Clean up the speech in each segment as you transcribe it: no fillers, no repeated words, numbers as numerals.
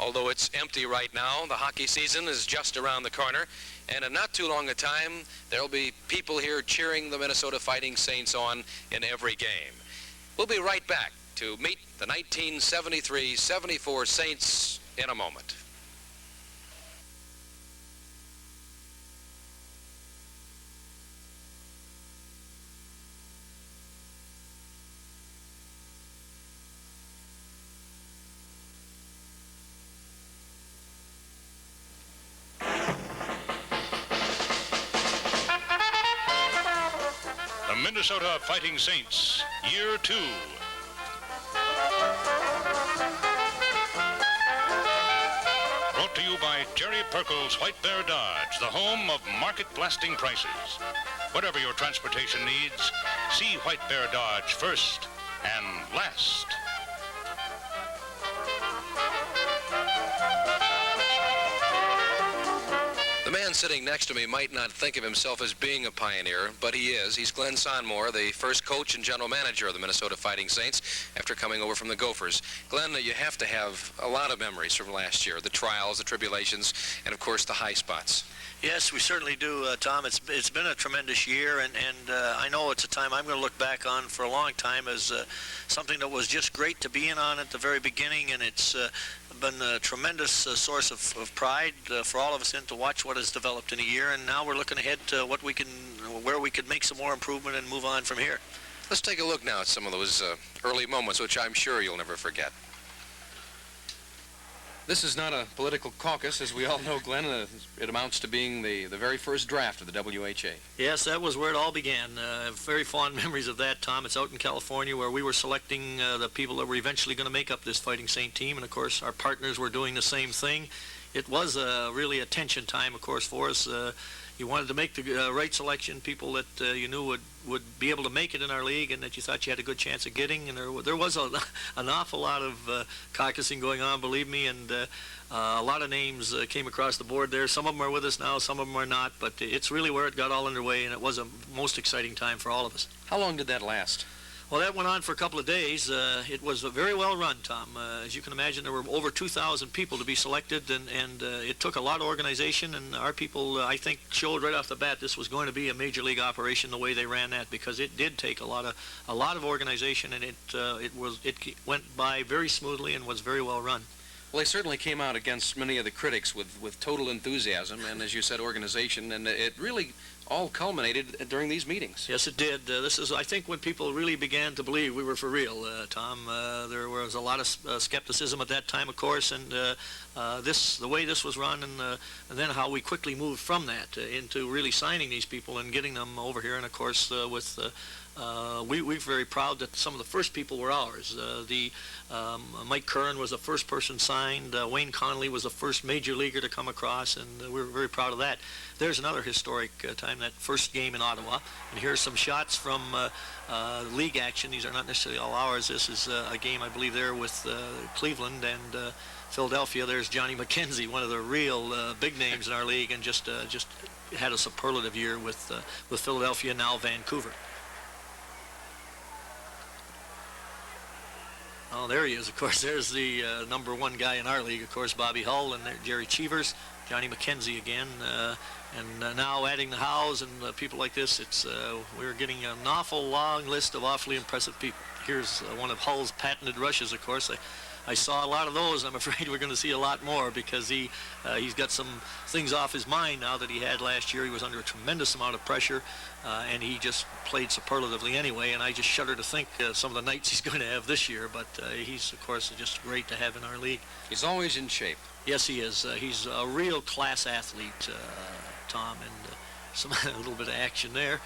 although it's empty right now. The hockey season is just around the corner, and in not too long a time, there'll be people here cheering the Minnesota Fighting Saints on in every game. We'll be right back to meet the 1973-74 Saints in a moment. The Minnesota Fighting Saints, Year 2. Brought to you by Jerry Perkles White Bear Dodge, the home of market-blasting prices. Whatever your transportation needs, see White Bear Dodge first and last. The man sitting next to me might not think of himself as being a pioneer, but he is. He's Glenn Sonmore, the first coach and general manager of the Minnesota Fighting Saints after coming over from the Gophers. Glenn, you have to have a lot of memories from last year, the trials, the tribulations, and of course the high spots. Yes, we certainly do, Tom. It's been a tremendous year, and I know it's a time I'm going to look back on for a long time as something that was just great to be in on at the very beginning, and it's been a tremendous source of pride for all of us to watch what has developed in a year, and now we're looking ahead to where we could make some more improvement and move on from here. Let's take a look now at some of those early moments, which I'm sure you'll never forget. This is not a political caucus, as we all know, Glenn. It amounts to being the very first draft of the WHA. Yes, that was where it all began. Very fond memories of that, Tom. It's out in California where we were selecting the people that were eventually going to make up this Fighting Saint team, and of course our partners were doing the same thing. It was really a tension time, of course, for us. You wanted to make the right selection, people that you knew would be able to make it in our league and that you thought you had a good chance of getting. And there was an awful lot of caucusing going on, believe me, and a lot of names came across the board there. Some of them are with us now, some of them are not, but it's really where it got all underway, and it was a most exciting time for all of us. How long did that last? Well, that went on for a couple of days. It was very well run, Tom. As you can imagine, there were over 2,000 people to be selected, and it took a lot of organization, and our people, I think, showed right off the bat this was going to be a major league operation the way they ran that, because it did take a lot of organization, and it went by very smoothly and was very well run. Well, they certainly came out against many of the critics with total enthusiasm and, as you said, organization, and it really all culminated during these meetings. Yes, it did. This is, I think, when people really began to believe we were for real, Tom. There was a lot of skepticism at that time, of course, and the way this was run, and then how we quickly moved from that into really signing these people and getting them over here, and of course we're very proud that some of the first people were ours. Mike Curran was the first person signed. Wayne Connolly was the first major leaguer to come across, and we were very proud of that. There's another historic time, that first game in Ottawa. And here's some shots from league action. These are not necessarily all ours. This is a game, I believe, there with Cleveland and Philadelphia. There's Johnny McKenzie, one of the real big names in our league, and just had a superlative year with Philadelphia, now Vancouver. Oh, there he is, of course. There's the number one guy in our league, of course, Bobby Hull, and there, Jerry Cheevers, Johnny McKenzie again, and now adding the Howes and people like this, we're getting an awful long list of awfully impressive people. Here's one of Hull's patented rushes, of course. I saw a lot of those. I'm afraid we're going to see a lot more because he's got some things off his mind now that he had last year. He was under a tremendous amount of pressure, and he just played superlatively anyway, and I just shudder to think some of the nights he's going to have this year, but he's, of course, just great to have in our league. He's always in shape. Yes, he is. He's a real class athlete, Tom, and a little bit of action there.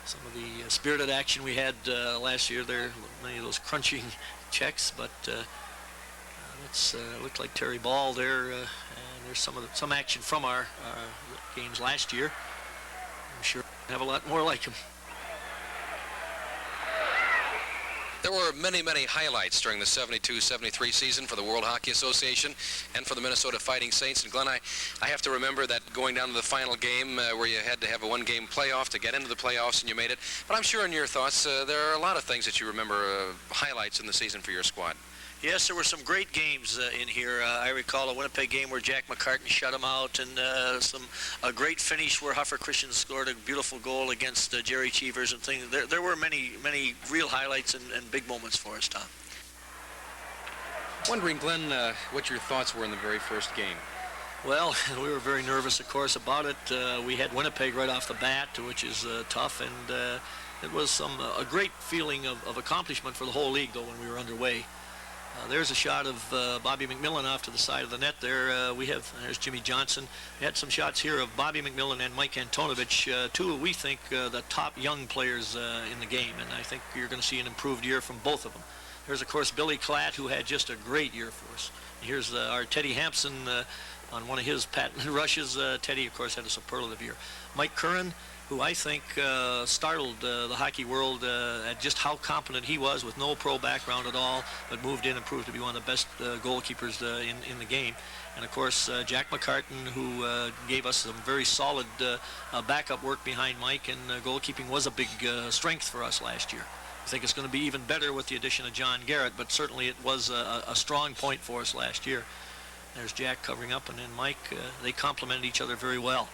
Some of the spirited action we had last year there, many of those crunching checks, but it looked like Terry Ball there, and there's some action from our games last year. I'm sure we'll have a lot more like him. There were many, many highlights during the 72-73 season for the World Hockey Association and for the Minnesota Fighting Saints. And Glenn, I have to remember that going down to the final game where you had to have a one-game playoff to get into the playoffs, and you made it. But I'm sure in your thoughts, there are a lot of things that you remember, highlights in the season for your squad. Yes, there were some great games in here. I recall a Winnipeg game where Jack McCartan shut him out, and a great finish where Huffer Christian scored a beautiful goal against Jerry Cheevers and things. There were many real highlights and big moments for us, Tom. Wondering, Glenn, what your thoughts were in the very first game. Well, we were very nervous, of course, about it. We had Winnipeg right off the bat, which is tough, and it was a great feeling of accomplishment for the whole league, though, when we were underway. There's a shot of Bobby McMillan off to the side of the net there. There's Jimmy Johnson. We had some shots here of Bobby McMillan and Mike Antonovich, two, we think, the top young players in the game, and I think you're going to see an improved year from both of them. There's, of course, Billy Klatt, who had just a great year for us. Here's our Teddy Hampson on one of his patent rushes. Teddy, of course, had a superlative year. Mike Curran, who I think startled the hockey world at just how competent he was with no pro background at all, but moved in and proved to be one of the best goalkeepers in the game. And, of course, Jack McCartan, who gave us some very solid backup work behind Mike, and goalkeeping was a big strength for us last year. I think it's going to be even better with the addition of John Garrett, but certainly it was a strong point for us last year. There's Jack covering up, and then Mike. They complemented each other very well.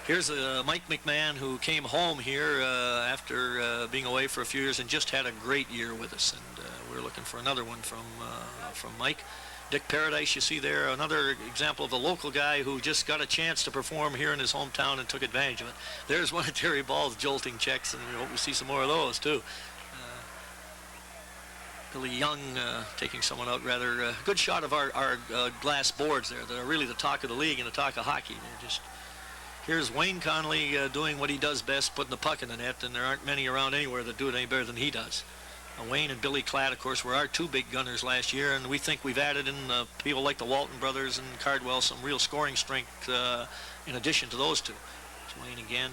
Here's Mike McMahon, who came home here after being away for a few years and just had a great year with us, and we're looking for another one from Mike. Dick Paradise, you see there, another example of a local guy who just got a chance to perform here in his hometown and took advantage of it. There's one of Terry Ball's jolting checks, and we hope we see some more of those, too. Billy Young taking someone out rather. Good shot of our glass boards there that are really the talk of the league and the talk of hockey. They're just... Here's Wayne Connolly doing what he does best, putting the puck in the net, and there aren't many around anywhere that do it any better than he does. Wayne and Billy Klatt, of course, were our two big gunners last year, and we think we've added in people like the Walton brothers and Cardwell some real scoring strength in addition to those two. It's Wayne again,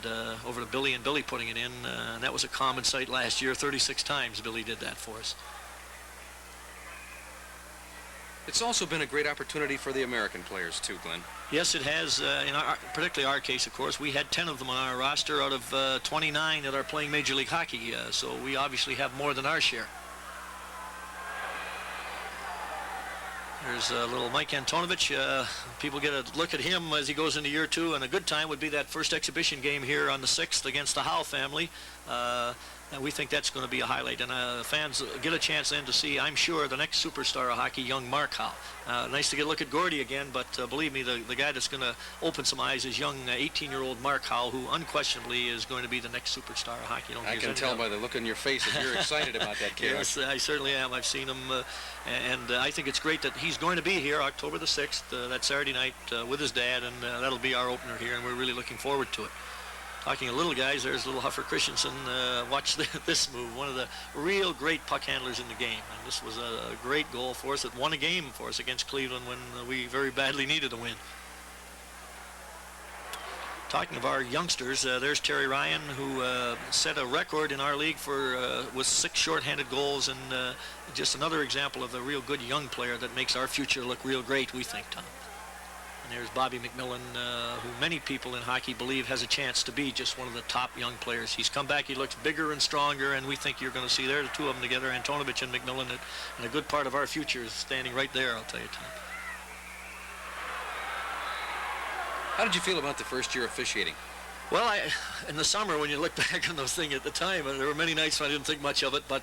and over to Billy, and Billy putting it in, and that was a common sight last year. 36 times Billy did that for us. It's also been a great opportunity for the American players, too, Glenn. Yes, it has. Particularly our case, of course. We had 10 of them on our roster out of 29 that are playing Major League Hockey, so we obviously have more than our share. There's little Mike Antonovich. People get a look at him as he goes into year two, and a good time would be that first exhibition game here on the 6th against the Howe family. And we think that's going to be a highlight, and fans get a chance then to see, I'm sure, the next superstar of hockey, young Mark Howe. Nice to get a look at Gordy again, but believe me, the guy that's going to open some eyes is young 18-year-old Mark Howe, who unquestionably is going to be the next superstar of hockey. I can tell by the look on your face that you're excited about that kid. Yes, I certainly am. I've seen him, and I think it's great that he's going to be here October the 6th, that Saturday night, with his dad, and that'll be our opener here, and we're really looking forward to it. Talking of little guys, there's little Huffer Christensen. Watch this move, one of the real great puck handlers in the game. And this was a great goal for us. It won a game for us against Cleveland when we very badly needed a win. Talking of our youngsters, there's Terry Ryan, who set a record in our league with 6 shorthanded goals, and just another example of a real good young player that makes our future look real great, we think, Tom. And there's Bobby McMillan, who many people in hockey believe has a chance to be just one of the top young players. He's come back, he looks bigger and stronger, and we think you're going to see there the two of them together, Antonovich and McMillan, and a good part of our future is standing right there, I'll tell you, Tom. How did you feel about the first year officiating? Well, in the summer, when you look back on those things at the time, there were many nights when I didn't think much of it, but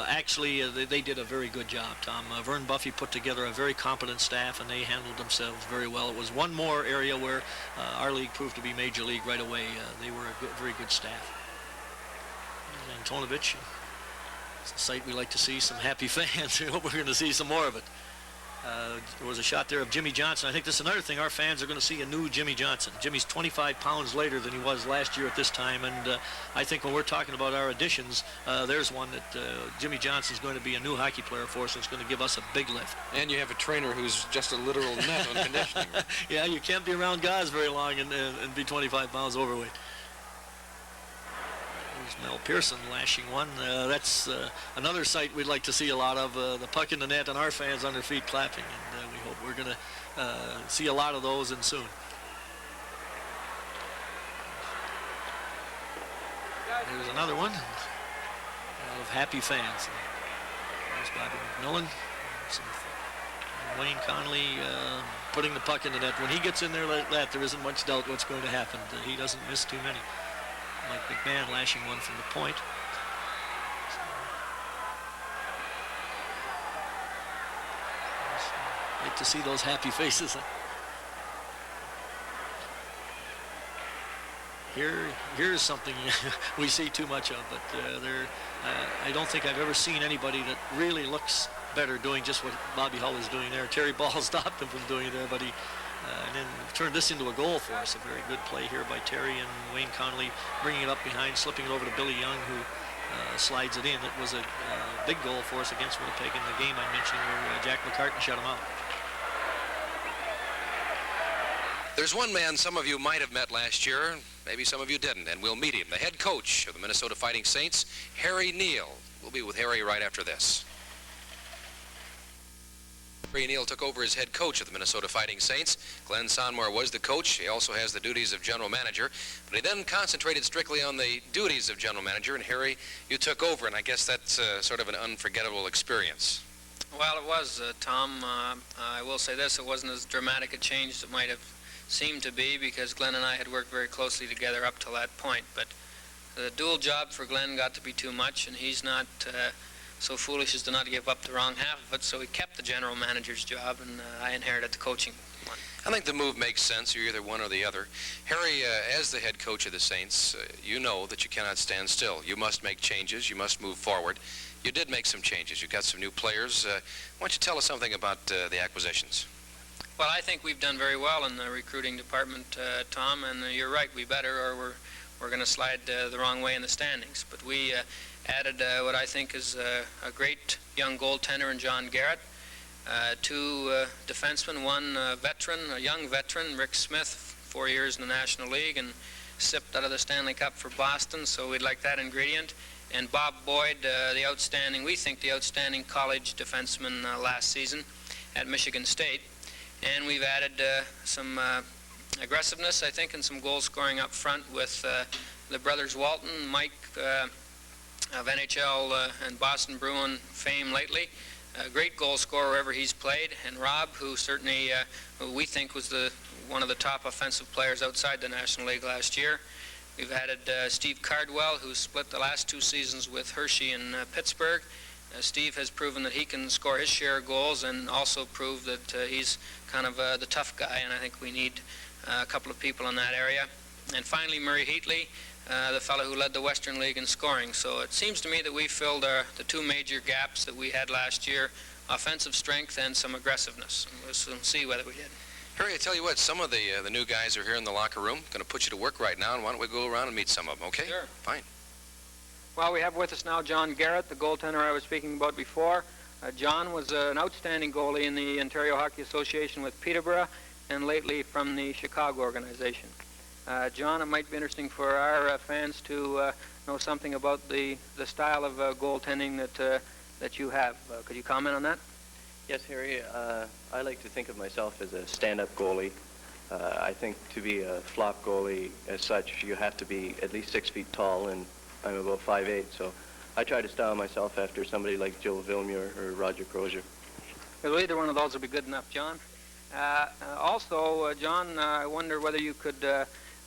actually they did a very good job, Tom. Vern Buffy put together a very competent staff, and they handled themselves very well. It was one more area where our league proved to be Major League right away. They were a very good staff. And Antonovich, it's a sight we like to see, some happy fans. We hope we're going to see some more of it. There was a shot there of Jimmy Johnson. I think this is another thing. Our fans are going to see a new Jimmy Johnson. Jimmy's 25 pounds lighter than he was last year at this time, and I think when we're talking about our additions, there's one that Jimmy Johnson's going to be a new hockey player for us, and it's going to give us a big lift. And you have a trainer who's just a literal net on conditioning. Yeah, you can't be around guys very long and be 25 pounds overweight. There's Mel Pearson lashing one. That's another sight we'd like to see a lot of, the puck in the net and our fans on their feet clapping, and we hope we're going to see a lot of those and soon. There's another one. A lot of happy fans. There's Bobby McMillan. Wayne Conley putting the puck in the net. When he gets in there like that, there isn't much doubt what's going to happen. He doesn't miss too many. Mike McMahon lashing one from the point. Like to see those happy faces. Here's something we see too much of, but I don't think I've ever seen anybody that really looks better doing just what Bobby Hull is doing there. Terry Ball stopped him from doing it there, but he and then turned this into a goal for us. A very good play here by Terry, and Wayne Conley bringing it up behind, slipping it over to Billy Young, who slides it in. It was a big goal for us against Winnipeg in the game I mentioned where Jack McCartan shut him out. There's one man some of you might have met last year, maybe some of you didn't, and we'll meet him, the head coach of the Minnesota Fighting Saints, Harry Neal. We'll be with Harry right after this. Harry Neal took over as head coach of the Minnesota Fighting Saints. Glenn Sonmor was the coach. He also has the duties of general manager, but he then concentrated strictly on the duties of general manager, and Harry, you took over, and I guess that's sort of an unforgettable experience. Well, it was, Tom. I will say this, it wasn't as dramatic a change as it might have seemed to be, because Glenn and I had worked very closely together up to that point. But the dual job for Glenn got to be too much, and he's not so foolish as to not give up the wrong half of it, so he kept the general manager's job, and I inherited the coaching one. I think the move makes sense. You're either one or the other. Harry, as the head coach of the Saints, you know that you cannot stand still. You must make changes. You must move forward. You did make some changes. You got some new players. Why don't you tell us something about the acquisitions? Well, I think we've done very well in the recruiting department, Tom, and you're right, we better, or we're going to slide the wrong way in the standings. But we added what I think is a great young goaltender in John Garrett, two defensemen, one veteran, a young veteran, Rick Smith, 4 years in the National League, and sipped out of the Stanley Cup for Boston, so we'd like that ingredient. And Bob Boyd, we think the outstanding college defenseman last season at Michigan State. And we've added some aggressiveness, I think, and some goal scoring up front with the brothers Walton, Mike of NHL and Boston Bruin fame lately. A great goal scorer wherever he's played, and Rob, who certainly we think was one of the top offensive players outside the National League last year. We've added Steve Cardwell, who split the last 2 seasons with Hershey in Pittsburgh. Steve has proven that he can score his share of goals, and also proved that he's kind of the tough guy, and I think we need a couple of people in that area. And finally, Murray Heatley, the fellow who led the Western League in scoring. So it seems to me that we filled the 2 major gaps that we had last year, offensive strength and some aggressiveness. We'll soon see whether we did. Harry, I tell you what, some of the new guys are here in the locker room. Going to put you to work right now, and why don't we go around and meet some of them, okay? Sure. Fine. Well, we have with us now John Garrett, the goaltender I was speaking about before. John was an outstanding goalie in the Ontario Hockey Association with Peterborough, and lately from the Chicago organization. John, it might be interesting for our fans to know something about the style of goaltending that you have. Could you comment on that? Yes, Harry. I like to think of myself as a stand-up goalie. I think to be a flop goalie as such, you have to be at least 6 feet tall, and I'm about 5'8", so I try to style myself after somebody like Joe Villemure or Roger Crozier. Well, either one of those will be good enough, John. Also, John, I wonder whether you could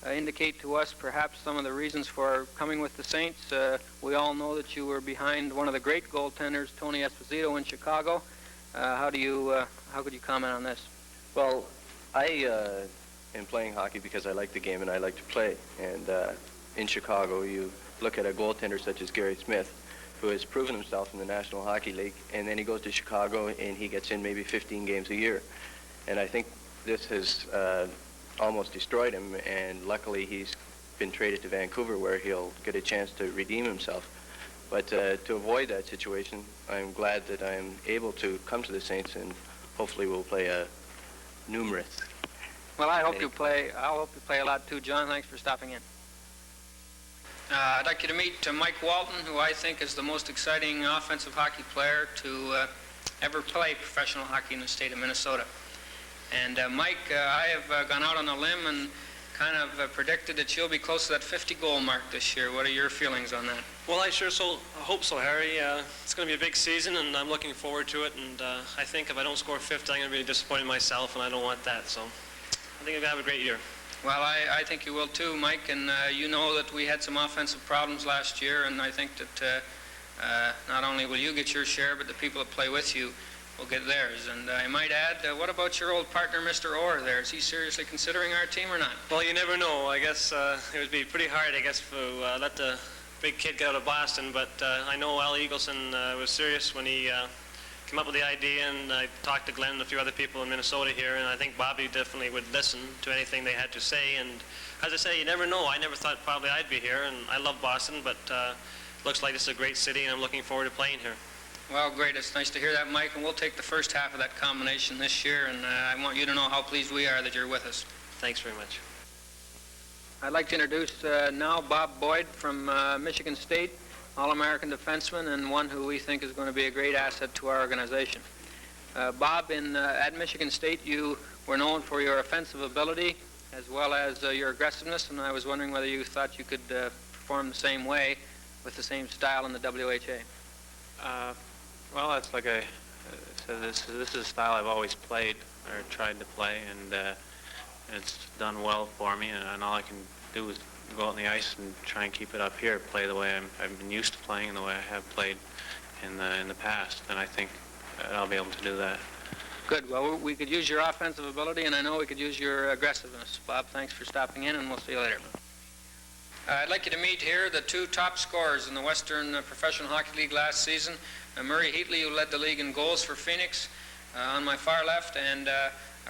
indicate to us perhaps some of the reasons for coming with the Saints. We all know that you were behind one of the great goaltenders, Tony Esposito, in Chicago. How could you comment on this? Well, I am playing hockey because I like the game and I like to play. And in Chicago, you look at a goaltender such as Gary Smith, who has proven himself in the National Hockey League, and then he goes to Chicago and he gets in maybe 15 games a year. And I think this has almost destroyed him, and luckily he's been traded to Vancouver where he'll get a chance to redeem himself. But to avoid that situation, I'm glad that I'm able to come to the Saints, and hopefully we'll play numerous. Well, I hope you play a lot too, John. Thanks for stopping in. I'd like you to meet Mike Walton, who I think is the most exciting offensive hockey player to ever play professional hockey in the state of Minnesota. And Mike, I have gone out on a limb and kind of predicted that you'll be close to that 50-goal mark this year. What are your feelings on that? Well, I sure hope so, Harry. It's going to be a big season, and I'm looking forward to it. And I think if I don't score 50, I'm going to be disappointed in myself, and I don't want that. So I think I'm going to have a great year. Well, I think you will too, Mike, and you know that we had some offensive problems last year, and I think that not only will you get your share, but the people that play with you will get theirs. And I might add, what about your old partner, Mr. Orr there? Is he seriously considering our team or not? Well, you never know. I guess it would be pretty hard, I guess, to let the big kid get out of Boston, but I know Al Eagleson was serious when he came up with the idea, and I talked to Glenn and a few other people in Minnesota here, and I think Bobby definitely would listen to anything they had to say. And as I say, you never know. I never thought probably I'd be here, and I love Boston, but looks like this is a great city, and I'm looking forward to playing here. Well, great. It's nice to hear that, Mike, and we'll take the first half of that combination this year, and I want you to know how pleased we are that you're with us. Thanks very much. I'd like to introduce now Bob Boyd from Michigan State, All-American defenseman, and one who we think is going to be a great asset to our organization. Bob, at Michigan State, you were known for your offensive ability as well as your aggressiveness, and I was wondering whether you thought you could perform the same way with the same style in the WHA. Well, that's like I said, this is a style I've always played or tried to play, and it's done well for me, and all I can do is go out on the ice and try and keep it up here, play the way I've been used to playing and the way I have played in the past, and I think I'll be able to do that. Good. Well, we could use your offensive ability, and I know we could use your aggressiveness. Bob, thanks for stopping in, and we'll see you later. I'd like you to meet here the two top scorers in the Western Professional Hockey League last season. Murray Heatley, who led the league in goals for Phoenix, on my far left, and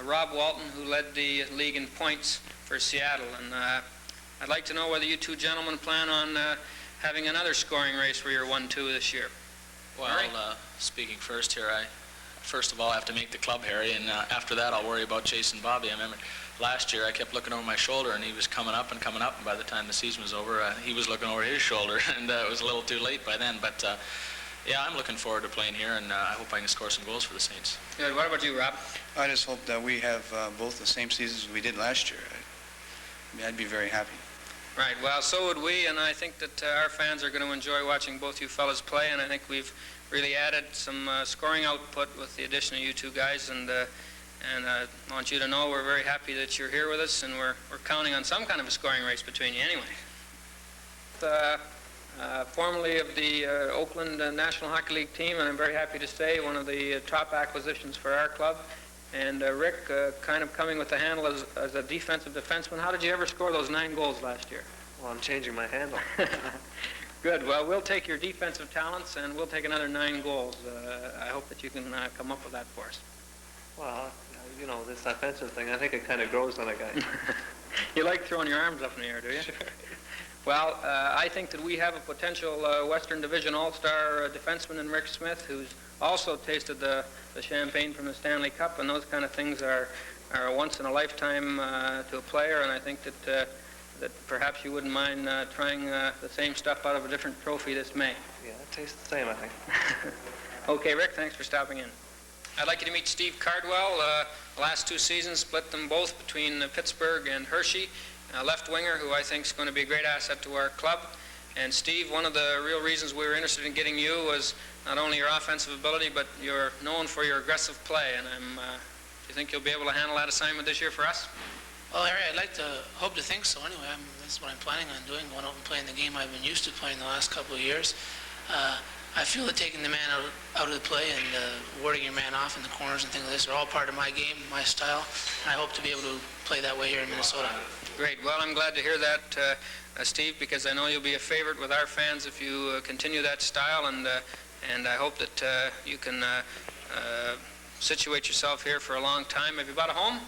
Rob Walton, who led the league in points for Seattle. And I'd like to know whether you two gentlemen plan on having another scoring race where you're 1-2 this year. Well, speaking first here, I first of all have to make the club, Harry, and after that I'll worry about chasing Bobby. I remember last year I kept looking over my shoulder, and he was coming up, and by the time the season was over, he was looking over his shoulder, and it was a little too late by then. But yeah, I'm looking forward to playing here, and I hope I can score some goals for the Saints. Good. What about you, Rob? I just hope that we have both the same seasons as we did last year. I'd be very happy. Right. Well, so would we, and I think that our fans are going to enjoy watching both you fellas play, and I think we've really added some scoring output with the addition of you two guys, and I want you to know we're very happy that you're here with us, and we're counting on some kind of a scoring race between you anyway. Formerly of the Oakland National Hockey League team, and I'm very happy to say one of the top acquisitions for our club. And Rick, kind of coming with the handle as a defensive defenseman. How did you ever score those 9 goals last year? Well, I'm changing my handle. Good. Well, we'll take your defensive talents, and we'll take another 9 goals. I hope that you can come up with that for us. Well, you know, this offensive thing, I think it kind of grows on a guy. You like throwing your arms up in the air, do you? Sure. Well, I think that we have a potential Western Division All-Star defenseman in Rick Smith, who's also tasted the champagne from the Stanley Cup, and those kind of things are a once-in-a-lifetime to a player, and I think that perhaps you wouldn't mind trying the same stuff out of a different trophy this May. Yeah, it tastes the same, I think. Okay, Rick, thanks for stopping in. I'd like you to meet Steve Cardwell. The last 2 seasons split them both between Pittsburgh and Hershey, a left winger who I think is going to be a great asset to our club. And Steve, one of the real reasons we were interested in getting you was not only your offensive ability, but you're known for your aggressive play. And do you think you'll be able to handle that assignment this year for us? Well, Harry, hope to think so anyway. That's what I'm planning on doing, going out and playing the game I've been used to playing the last couple of years. I feel that taking the man out of the play and warding your man off in the corners and things like this are all part of my game, my style, and I hope to be able to play that way here in Minnesota. Great. Well, I'm glad to hear that, Steve, because I know you'll be a favorite with our fans if you continue that style, and I hope that you can situate yourself here for a long time. Have you bought a home?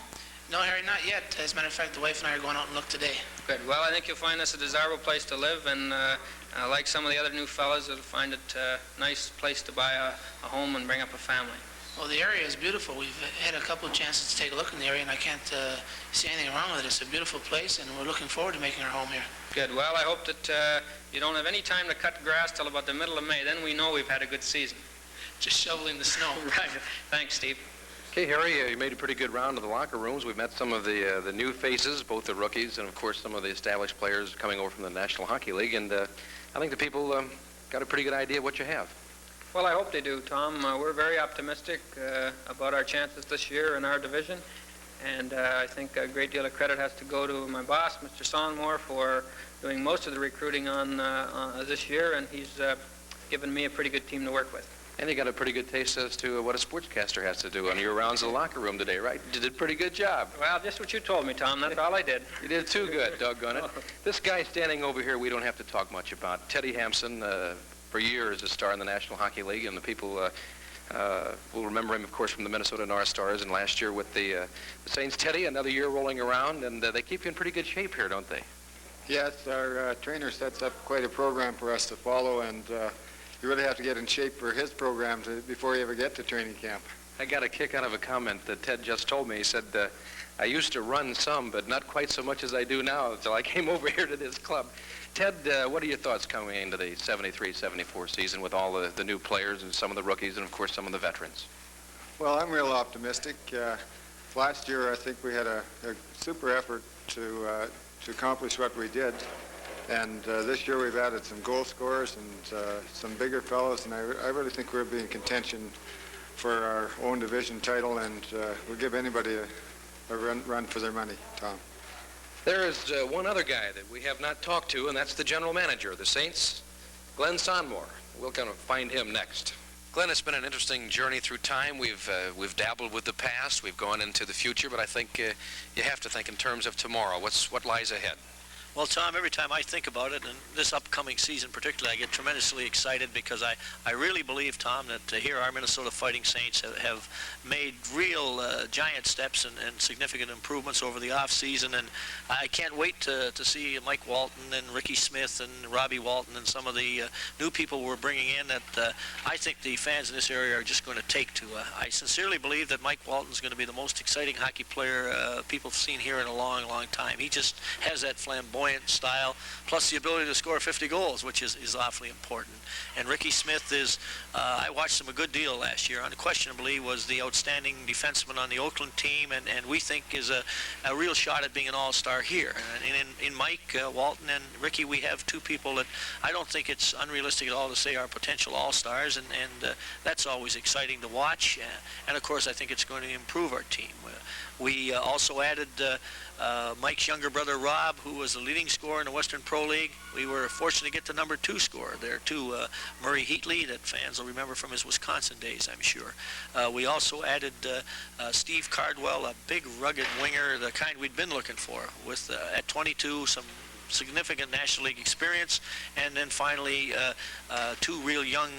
No, Harry, not yet. As a matter of fact, the wife and I are going out and look today. Good. Well, I think you'll find this a desirable place to live, and like some of the other new fellas, you'll find it a nice place to buy a home and bring up a family. Well, the area is beautiful. We've had a couple of chances to take a look in the area, and I can't see anything wrong with it. It's a beautiful place, and we're looking forward to making our home here. Good. Well, I hope that you don't have any time to cut grass till about the middle of May. Then we know we've had a good season. Just shoveling the snow. Right. Thanks, Steve. Okay, Harry, you made a pretty good round of the locker rooms. We've met some of the new faces, both the rookies and, of course, some of the established players coming over from the National Hockey League. And I think the people got a pretty good idea of what you have. Well, I hope they do, Tom. We're very optimistic about our chances this year in our division, and I think a great deal of credit has to go to my boss, Mr. Sonmore, for doing most of the recruiting on this year, and he's given me a pretty good team to work with. And you got a pretty good taste as to what a sportscaster has to do on your rounds in the locker room today, right? You did a pretty good job. Well, just what you told me, Tom. That's all I did. You did too good, doggone it. This guy standing over here, we don't have to talk much about. Teddy Hampson, for years a star in the National Hockey League, and the people will remember him, of course, from the Minnesota North Stars, and last year with the Saints. Teddy, another year rolling around, and they keep you in pretty good shape here, don't they? Yes, our trainer sets up quite a program for us to follow, and you really have to get in shape for his program before you ever get to training camp. I got a kick out of a comment that Ted just told me. He said, I used to run some, but not quite so much as I do now until I came over here to this club. Ted, what are your thoughts coming into the 73-74 season with all the new players and some of the rookies and, of course, some of the veterans? Well, I'm real optimistic. Last year, I think we had a super effort to accomplish what we did. And this year we've added some goal scorers and some bigger fellows, and I really think we'll be in contention for our own division title, and we'll give anybody a run for their money, Tom. There is one other guy that we have not talked to, and that's the general manager of the Saints, Glenn Sonmore. We'll kind of find him next. Glenn, it's been an interesting journey through time. We've dabbled with the past, we've gone into the future, but I think you have to think in terms of tomorrow. What lies ahead? Well, Tom, every time I think about it, and this upcoming season particularly, I get tremendously excited because I really believe, Tom, that here our Minnesota Fighting Saints have made real giant steps and significant improvements over the off-season, and I can't wait to see Mike Walton and Ricky Smith and Robbie Walton and some of the new people we're bringing in that I think the fans in this area are just going to take to. I sincerely believe that Mike Walton's going to be the most exciting hockey player people have seen here in a long, long time. He just has that flamboyant style, plus the ability to score 50 goals, which is awfully important. And Ricky Smith is, I watched him a good deal last year, unquestionably was the outstanding defenseman on the Oakland team, and we think is a real shot at being an all-star here. And in Mike, Walton, and Ricky, we have two people that I don't think it's unrealistic at all to say are potential all-stars, and that's always exciting to watch. And of course, I think it's going to improve our team. We also added Mike's younger brother, Rob, who was the leading scorer in the Western Pro League. We were fortunate to get the number 2 scorer there, too, Murray Heatley, that fans will remember from his Wisconsin days, I'm sure. We also added Steve Cardwell, a big, rugged winger, the kind we'd been looking for, with, at 22, some significant National League experience, and then finally 2 real young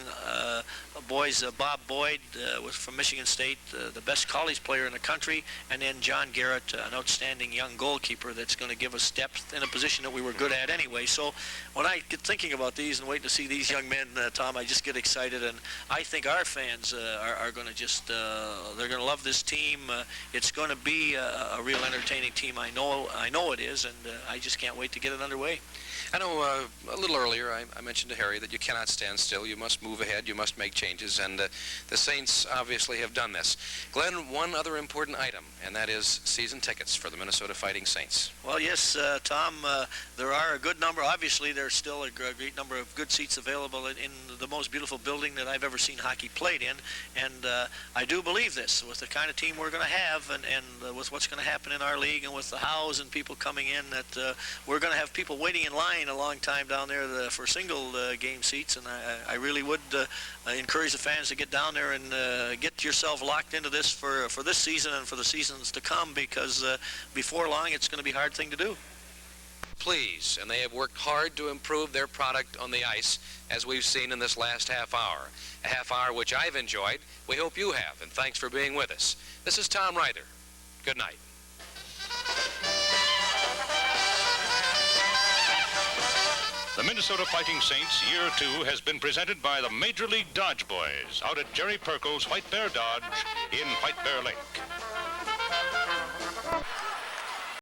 boys, Bob Boyd was from Michigan State, the best college player in the country, and then John Garrett, an outstanding young goalkeeper that's going to give us depth in a position that we were good at anyway. So when I get thinking about these and waiting to see these young men, Tom, I just get excited, and I think our fans are going to just, they're going to love this team. It's going to be a real entertaining team. I know it is, and I just can't wait to get it underway. I know a little earlier I mentioned to Harry that you cannot stand still. You must move ahead. You must make changes, and the Saints obviously have done this. Glenn, one other important item, and that is season tickets for the Minnesota Fighting Saints. Well, yes, Tom, there are a good number. Obviously, there's still a great number of good seats available in the most beautiful building that I've ever seen hockey played in, and I do believe this with the kind of team we're going to have and with what's going to happen in our league and with the Hows and people coming in, that we're going to have people waiting in line a long time down there for single game seats, and I really would encourage the fans to get down there and get yourself locked into this for this season and for the seasons to come, because before long it's going to be a hard thing to do. Please, and they have worked hard to improve their product on the ice, as we've seen in this last half hour. A half hour which I've enjoyed. We hope you have, and thanks for being with us. This is Tom Ryder. Good night. The Minnesota Fighting Saints Year 2 has been presented by the Major League Dodge Boys out at Jerry Perkles White Bear Dodge in White Bear Lake.